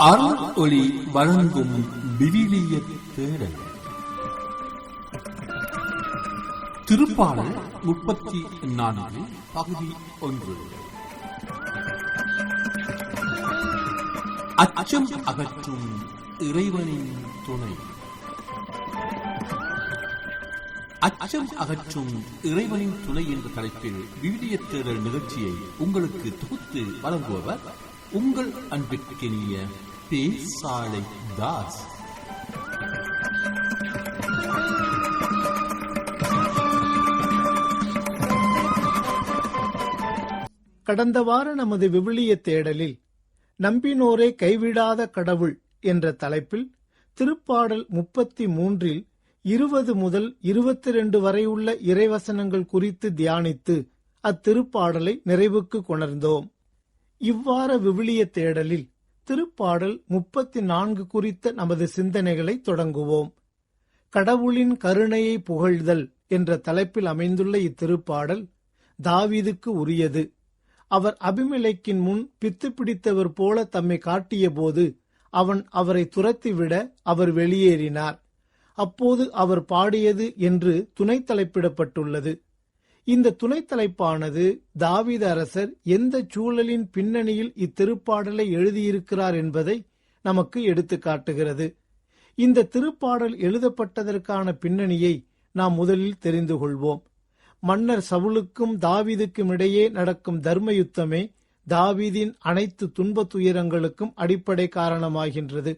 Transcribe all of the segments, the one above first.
அருள் ஒளி வழங்கும் விவிலிய தேடல் திருப்பாடல் 34 பகுதி 1. அச்சம் அகற்றும் இறைவனின் துணை. அச்சம் அகற்றும் இறைவனின் துணை என்ற தலைப்பில் விவிலிய தேடல் நிகழ்ச்சியை உங்களுக்கு தொகுத்து வழங்குபவர் உங்கள் அன்பிற்கினிய பேசாலை தாஸ். கடந்த வார நமது விவிலிய தேடலில் நம்பினோரை கைவிடாத கடவுள் என்ற தலைப்பில் திருப்பாடல் 33 20 முதல் 22 வரை உள்ள இறைவசனங்கள் குறித்து தியானித்து அத்திருப்பாடலை நிறைவுக்கு கொணர்ந்தோம். இவ்வாற விவிலிய தேடலில் திருப்பாடல் 34 குறித்த நமது சிந்தனைகளை தொடங்குவோம். கடவுளின் கருணையை புகழ்தல் என்ற தலைப்பில் அமைந்துள்ள இத்திருப்பாடல் தாவீதுக்கு உரியது. அவர் அபிமெலேக்கின் முன் பித்து பிடித்தவர் போல தம்மை காட்டிய போது அவன் அவரை துரத்திவிட அவர் வெளியேறினார். அப்போது அவர் பாடியது என்று துணை தலைப்பிடப்பட்டுள்ளது. இந்த துணை தலைப்பானது தாவீது அரசர் எந்த சூழலின் பின்னணியில் இத்திருப்பாடலை எழுதியிருக்கிறார் என்பதை நமக்கு எடுத்து காட்டுகிறது. இந்த திருப்பாடல் எழுதப்பட்டதற்கான பின்னணியை நாம் முதலில் தெரிந்து கொள்வோம். மன்னர் சவுலுக்கும் தாவீதுக்கும் இடையே நடக்கும் தர்ம யுத்தமே தாவீதின் அனைத்து துன்ப துயரங்களுக்கும் அடிப்படை காரணமாகின்றது.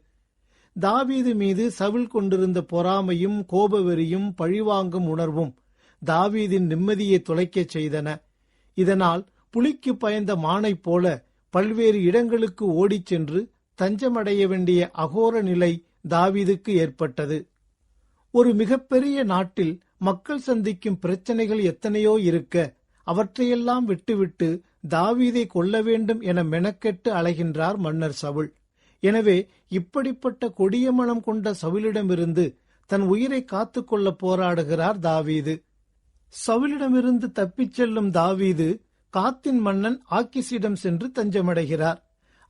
தாவீது மீது சவுல் கொண்டிருந்த பொறாமையும் கோபவெறியும் பழிவாங்கும் உணர்வும் தாவீதின் நிம்மதியை தொலைக்கச் செய்தன. இதனால் புலிக்கு பயந்த மானை போல பல்வேறு இடங்களுக்கு ஓடிச் சென்று தஞ்சமடைய வேண்டிய அகோர நிலை தாவீதுக்கு ஏற்பட்டது. ஒரு மிகப்பெரிய நாட்டில் மக்கள் சந்திக்கும் பிரச்சனைகள் எத்தனையோ இருக்க அவற்றையெல்லாம் விட்டுவிட்டு தாவீதை கொல்ல வேண்டும் என மெனக்கெட்டு அலைகின்றார் மன்னர் சவுல். எனவே இப்படிப்பட்ட கொடிய மனம் கொண்ட சவுலிடமிருந்து தன் உயிரை காத்துக்கொள்ள போராடுகிறார் தாவீது. சவுலிடமிருந்து தப்பிச் செல்லும் தாவீது காத்தின் மன்னன் ஆக்கிஸிடம் சென்று தஞ்சமடைகிறார்.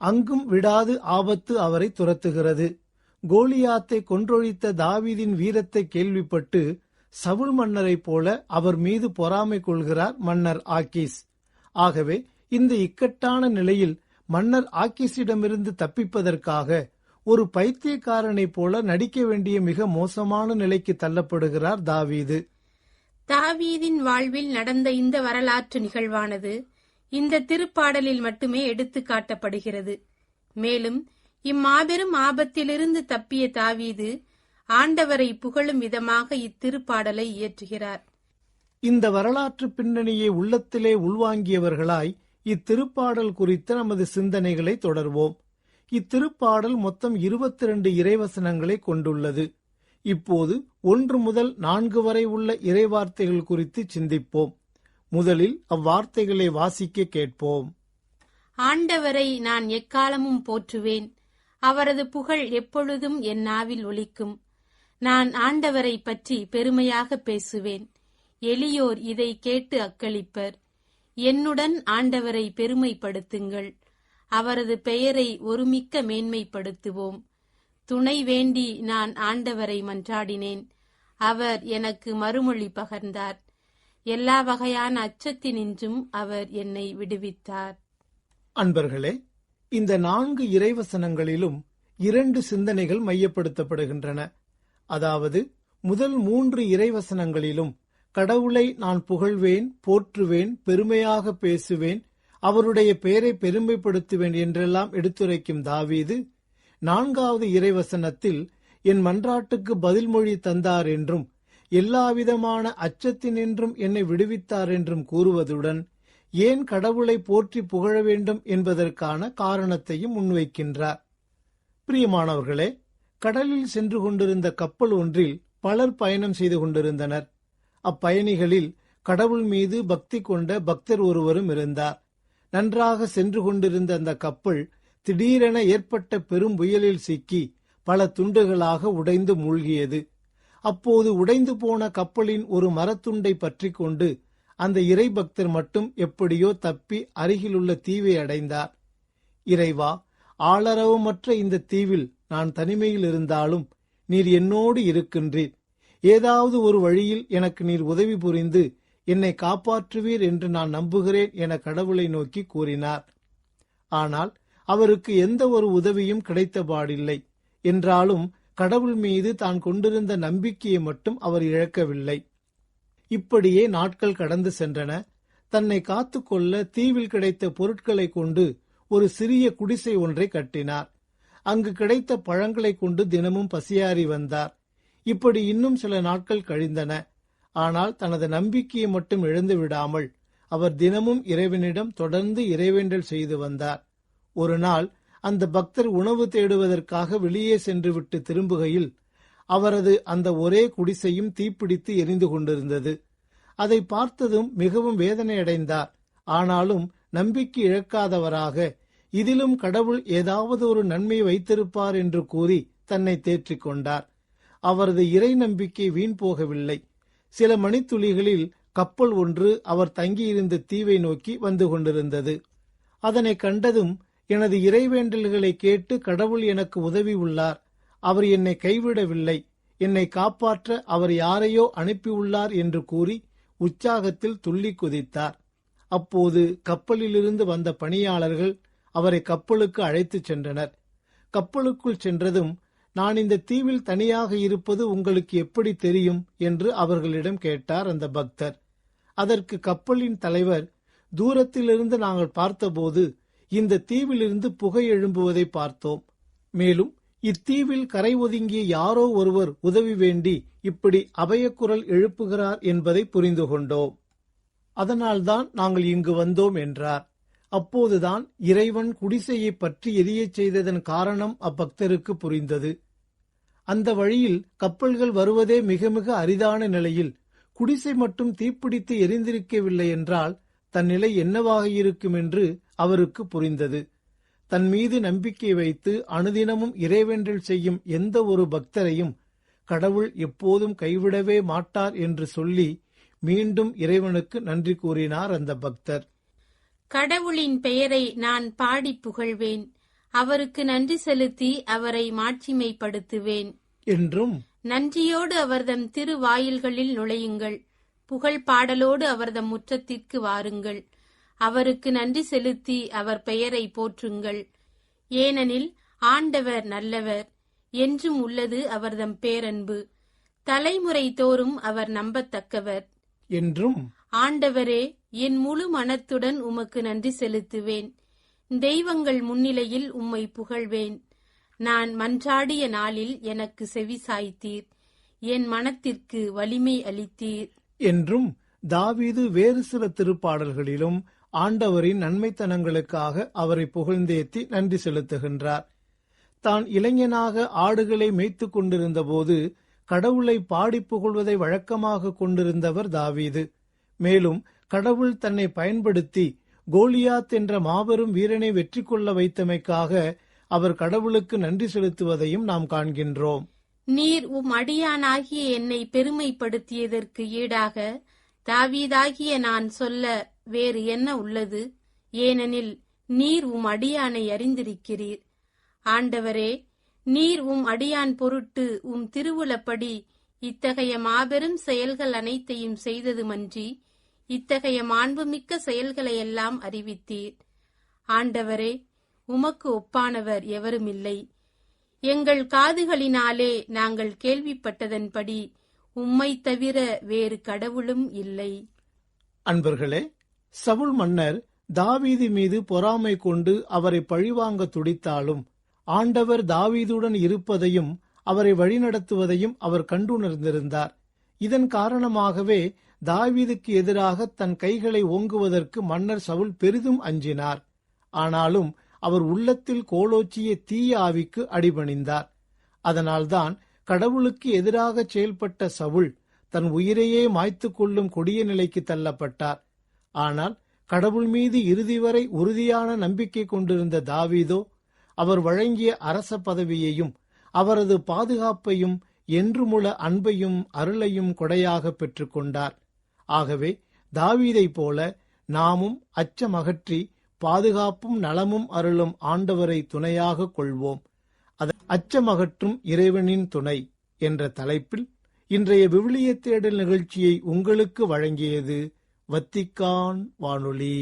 அங்கும் விடாது ஆபத்து அவரை துரத்துகிறது. கோலியாத்தை கொன்றொழித்த தாவீதின் வீரத்தை கேள்விப்பட்டு சவுல் மன்னரை போல அவர் மீது பொறாமை கொள்கிறார் மன்னர் ஆக்கீஸ். ஆகவே இந்த இக்கட்டான நிலையில் மன்னர் ஆக்கீஸிடமிருந்து தப்பிப்பதற்காக ஒரு பைத்தியக்காரனை போல நடிக்க வேண்டிய மிக மோசமான நிலைக்கு தள்ளப்படுகிறார் தாவீது. தாவீதின் வாழ்வில் நடந்த இந்த வரலாற்று நிகழ்வானது இந்த திருப்பாடலில் மட்டுமே எடுத்து காட்டப்படுகிறது. மேலும் இம்மாபெரும் ஆபத்திலிருந்து தப்பிய தாவீது ஆண்டவரை புகழும் விதமாக இத்திருப்பாடலை இயற்றுகிறார். இந்த வரலாற்று பின்னணியை உள்ளத்திலே உள்வாங்கியவர்களாய் இத்திருப்பாடல் குறித்த நமது சிந்தனைகளை தொடர்வோம். இத்திருப்பாடல் மொத்தம் 22 இறைவசனங்களை கொண்டுள்ளது. இப்போது 1 முதல் 4 வரை உள்ள இறைவார்த்தைகள் குறித்து சிந்திப்போம். முதலில் அவ்வார்த்தைகளை வாசிக்க கேட்போம். ஆண்டவரை நான் எக்காலமும் போற்றுவேன், அவரது புகழ் எப்பொழுதும் என் நாவில் ஒலிக்கும். நான் ஆண்டவரை பற்றி பெருமையாக பேசுவேன், எளியோர் இதை கேட்டு அக்களிப்பர். என்னுடன் ஆண்டவரை பெருமைப்படுத்துங்கள், அவரது பெயரை ஒருமிக்க மேன்மைப்படுத்துவோம். துணை வேண்டி நான் ஆண்டவரை மன்றாடினேன், அவர் எனக்கு மறுமொழி பகர்ந்தார். எல்லா வகையான அச்சத்தினின்றும் அவர் என்னை விடுவித்தார். அன்பர்களே, இந்த 4 இறைவசனங்களிலும் 2 சிந்தனைகள் மையப்படுத்தப்படுகின்றன. அதாவது முதல் 3 இறைவசனங்களிலும் கடவுளை நான் புகழ்வேன், போற்றுவேன், பெருமையாக பேசுவேன், அவருடைய பெயரை பெருமைப்படுத்துவேன் என்றெல்லாம் எடுத்துரைக்கும் தாவீது 4வது இறைவசனத்தில் என் மன்றாட்டுக்கு பதில் மொழி தந்தார் என்றும் எல்லாவிதமான அச்சத்தினின்றும் என்னை விடுவித்தார் என்றும் கூறுவதுடன் ஏன் கடவுளை போற்றி புகழ வேண்டும் என்பதற்கான காரணத்தையும் முன்வைக்கின்றார். பிரியமானவர்களே, கடலில் சென்று கொண்டிருந்த கப்பல் ஒன்றில் பலர் பயணம் செய்து கொண்டிருந்தனர். அப்பயணிகளில் கடவுள் மீது பக்தி கொண்ட பக்தர் ஒருவரும் இருந்தார். நன்றாக சென்று கொண்டிருந்த அந்த கப்பல் திடீரென ஏற்பட்ட பெரும் புயலில் சிக்கி பல துண்டுகளாக உடைந்து மூழ்கியது. அப்போது உடைந்து போன கப்பலின் ஒரு மரத்துண்டை பற்றி கொண்டு அந்த இறை பக்தர் மட்டும் எப்படியோ தப்பி அருகிலுள்ள தீவை அடைந்தார். இறைவா, ஆளரவமற்ற இந்த தீவில் நான் தனிமையில் இருந்தாலும் நீர் என்னோடு இருக்கின்றீர். ஏதாவது ஒரு வழியில் எனக்கு நீர் உதவி புரிந்து என்னை காப்பாற்றுவீர் என்று நான் நம்புகிறேன் என கடவுளை நோக்கி கூறினார். ஆனால் அவருக்கு எந்த ஒரு உதவியும் கிடைத்தபாடில்லை. என்றாலும் கடவுள் மீது தான் கொண்டிருந்த நம்பிக்கையை மட்டும் அவர் இழக்கவில்லை. இப்படியே நாட்கள் கடந்து சென்றன. தன்னை காத்துக்கொள்ள தீவில் கிடைத்த பொருட்களை கொண்டு ஒரு சிறிய குடிசை ஒன்றை கட்டினார். அங்கு கிடைத்த பழங்களை கொண்டு தினமும் பசியாறி வந்தார். இப்படி இன்னும் சில நாட்கள் கழிந்தன. ஆனால் தனது நம்பிக்கையை மட்டும் இழந்து விடாமல் அவர் தினமும் இறைவனிடம் தொடர்ந்து இறைவேண்டல் செய்து வந்தார். ஒரு நாள் அந்த பக்தர் உணவு தேடுவதற்காக வெளியே சென்று விட்டு திரும்புகையில் அவரது அந்த ஒரே குடிசையும் தீப்பிடித்து எரிந்து கொண்டிருந்தது. அதை பார்த்ததும் மிகவும் வேதனையடைந்தார். ஆனாலும் நம்பிக்கை இழக்காதவராக இதிலும் கடவுள் ஏதாவது ஒரு நன்மை வைத்திருப்பார் என்று கூறி தன்னை தேற்றிக் கொண்டார். அவரது இறை நம்பிக்கை வீண் போகவில்லை. சில மணித்துளிகளில் கப்பல் ஒன்று அவர் தங்கியிருந்த தீவை நோக்கி வந்து கொண்டிருந்தது. அதனை கண்டதும் எனது இறைவேண்டல்களை கேட்டு கடவுள் எனக்கு உதவி உள்ளார், அவர் என்னை கைவிடவில்லை, என்னை காப்பாற்ற அவர் யாரையோ அனுப்பியுள்ளார் என்று கூறி உற்சாகத்தில் துள்ளி குதித்தார். அப்போது கப்பலிலிருந்து வந்த பணியாளர்கள் அவரை கப்பலுக்கு அழைத்துச் சென்றனர். கப்பலுக்குள் சென்றதும், நான் இந்த தீவில் தனியாக இருப்பது உங்களுக்கு எப்படி தெரியும் என்று அவர்களிடம் கேட்டார் அந்த பக்தர். அதற்கு கப்பலின் தலைவர், தூரத்திலிருந்து நாங்கள் பார்த்தபோது இந்த தீவிலிருந்து புகை எழும்புவதை பார்த்தோம். மேலும் இத்தீவில் கரை ஒதுங்கிய யாரோ ஒருவர் உதவி வேண்டி இப்படி அபயக்குரல் எழுப்புகிறார் என்பதை புரிந்து கொண்டோம். அதனால்தான் நாங்கள் இங்கு வந்தோம் என்றார். அப்போதுதான் இறைவன் குடிசையை பற்றி எரியச் செய்ததன் காரணம் அப்பக்தருக்கு புரிந்தது. அந்த வழியில் கப்பல்கள் வருவதே மிக மிக அரிதான நிலையில் குடிசை மட்டும் தீப்பிடித்து எரிந்திருக்கவில்லை என்றால் தன் நிலை என்னவாக இருக்கும் என்று அவருக்கு புரிந்தது. தன் மீது நம்பிக்கை வைத்து அனுதினமும் இறைவேண்டல் செய்யும் எந்த ஒரு பக்தரையும் கடவுள் எப்போதும் கைவிடவே மாட்டார் என்று சொல்லி மீண்டும் இறைவனுக்கு நன்றி கூறினார் அந்த பக்தர். கடவுளின் பெயரை நான் பாடி புகழ்வேன், அவருக்கு நன்றி செலுத்தி அவரை மாட்சிமைப்படுத்துவேன் என்றும், நன்றியோடு அவர்தம் திருவாயில்களில் நுழையுங்கள், புகழ் பாடலோடு அவர்தம் முற்றத்திற்கு வாருங்கள், அவருக்கு நன்றி செலுத்தி அவர் பெயரை போற்றுங்கள், ஏனெனில் ஆண்டவர் நல்லவர், என்றும் உள்ளது அவர்தம் பேரன்பு, தலைமுறை தோறும் அவர் நம்பத்தக்கவர் என்றும், ஆண்டவரே, என் முழு மனத்துடன் உமக்கு நன்றி செலுத்துவேன், தெய்வங்கள் முன்னிலையில் உம்மை புகழ்வேன், நான் மன்றாடிய நாளில் எனக்கு செவி சாய்த்தீர், என் மனத்திற்கு வலிமை அளித்தீர் என்றும் தாவீது வேறு சில திருப்பாடல்களிலும் ஆண்டவரின் நன்மைத்தனங்களுக்காக அவரை புகழ்ந்தேத்தி நன்றி செலுத்துகின்றார். தான் இளைஞனாக ஆடுகளை மேய்த்துக் கொண்டிருந்த போது கடவுளை பாடி புகழ்வதை வழக்கமாக கொண்டிருந்தவர் தாவீது. மேலும் கடவுள் தன்னை பயன்படுத்தி கோலியாத் என்ற மாபெரும் வீரனை வெற்றி கொள்ள வைத்தமைக்காக அவர் கடவுளுக்கு நன்றி செலுத்துவதையும் நாம் காண்கின்றோம். நீர் உம் அடியானாகிய என்னை பெருமைப்படுத்தியதற்கு ஈடாக தாவீதாகிய நான் சொல்ல வேறு என்ன உள்ளது? ஏனெனில் நீர் உம் அடியானை அறிந்திருக்கிறீர். ஆண்டவரே, நீர் உம் அடியான் பொருட்டு உம் திருவுளப்படி இத்தகைய மாபெரும் செயல்கள் அனைத்தையும் செய்ததுமன்றி இத்தகைய மாண்புமிக்க செயல்களையெல்லாம் அறிவித்தீர். ஆண்டவரே, உமக்கு ஒப்பானவர் எவருமில்லை. எங்கள் காதுகளினாலே நாங்கள் கேள்விப்பட்டதன்படி உம்மை தவிர வேறு கடவுளும் இல்லை. அன்பர்களே, சவுல் மன்னர் தாவீது மீது பொறாமை கொண்டு அவரை பழிவாங்க துடித்தாலும் ஆண்டவர் தாவீதுடன் இருப்பதையும் அவரை வழிநடத்துவதையும் அவர் கண்டுணர்ந்திருந்தார். இதன் காரணமாகவே தாவீதுக்கு எதிராக தன் கைகளை ஓங்குவதற்கு மன்னர் சவுல் பெரிதும் அஞ்சினார். ஆனாலும் அவர் உள்ளத்தில் கோலோச்சிய தீய ஆவிக்கு அடிபணிந்தார். அதனால்தான் கடவுளுக்கு எதிராக செயல்பட்ட சவுல் தன் உயிரையே மாய்த்துக் கொள்ளும் கொடிய நிலைக்கு தள்ளப்பட்டார். ஆனால் கடவுள் மீது இறுதி வரை உறுதியான நம்பிக்கை கொண்டிருந்த தாவீதோ அவர் வழங்கிய அரச பதவியையும் அவரது பாதுகாப்பையும் என்றுமுள்ள அன்பையும் அருளையும் கொடையாக பெற்றுக்கொண்டார். ஆகவே தாவீதை போல நாமும் அச்சமகற்றி பாதுகாப்பும் நலமும் அருளும் ஆண்டவரை துணையாக கொள்வோம். அச்சமகற்றும் இறைவனின் துணை என்ற தலைப்பில் இன்றைய விவிலிய தேடல் நிகழ்ச்சியை உங்களுக்கு வழங்கியது வத்திக்கான் வானொலி.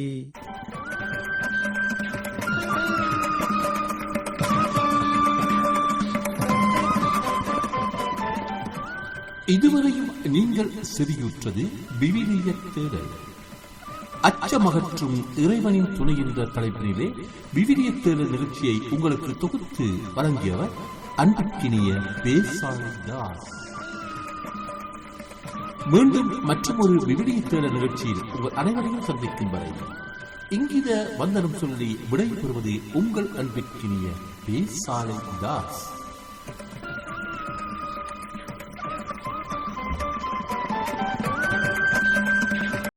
இதுவரையும் நீங்கள் செவியுற்றது விவிலிய தேடல். அச்சமகற்றும் இறைவனின் துணை என்ற தலைப்பினிலே விவிலிய தேடல் நிகழ்ச்சியை உங்களுக்கு தொகுத்து வழங்கியவர் அன்பிற்கினிய பேசாலை தாஸ். மீண்டும் மற்றொரு விவிலிய தேடல் நிகழ்ச்சியில் உங்கள் அனைவரையும் சந்திக்கும் வரை இங்கித வந்தனம் சொல்லி விடைபெறுவது உங்கள் அன்பிற்கினிய பேசாலை தாஸ்.